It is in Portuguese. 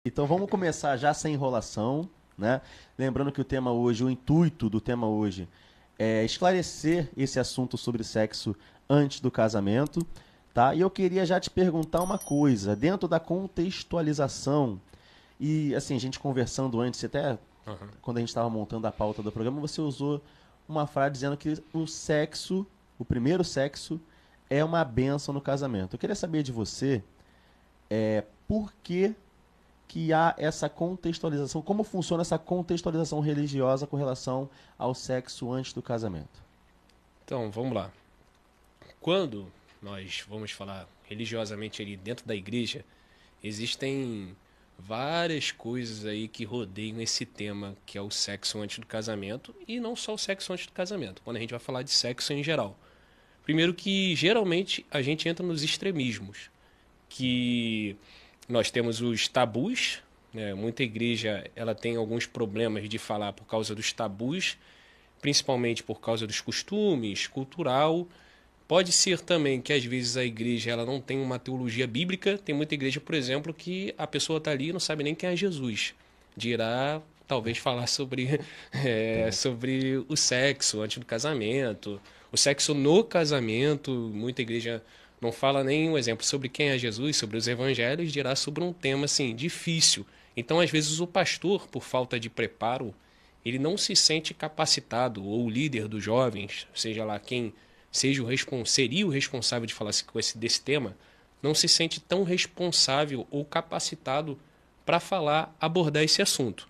Então vamos começar já sem enrolação, né? Lembrando que o tema hoje, o intuito do tema hoje é esclarecer esse assunto sobre sexo antes do casamento, tá? E eu queria já te perguntar uma coisa, dentro da contextualização e assim, a gente conversando antes, até Aham. quando a gente estava montando a pauta do programa, você usou uma frase dizendo que o sexo, o primeiro sexo, é uma bênção no casamento. Eu queria saber de você, por que há essa contextualização, como funciona essa contextualização religiosa com relação ao sexo antes do casamento? Então, vamos lá. Quando nós vamos falar religiosamente ali dentro da igreja, existem várias coisas aí que rodeiam esse tema que é o sexo antes do casamento e não só o sexo antes do casamento, quando a gente vai falar de sexo em geral. Primeiro que geralmente a gente entra nos extremismos, que nós temos os tabus, né? Muita igreja ela tem alguns problemas de falar por causa dos tabus, principalmente por causa dos costumes, cultural. Pode ser também que às vezes a igreja ela não tem uma teologia bíblica. Tem muita igreja, por exemplo, que a pessoa está ali e não sabe nem quem é Jesus. Dirá talvez falar sobre, sobre o sexo antes do casamento, o sexo no casamento. Muita igreja não fala nem um exemplo sobre quem é Jesus, sobre os evangelhos, dirá sobre um tema assim difícil. Então, às vezes, o pastor, por falta de preparo, ele não se sente capacitado, ou o líder dos jovens, seja lá quem seja seria o responsável de falar desse tema, não se sente tão responsável ou capacitado para falar, abordar esse assunto.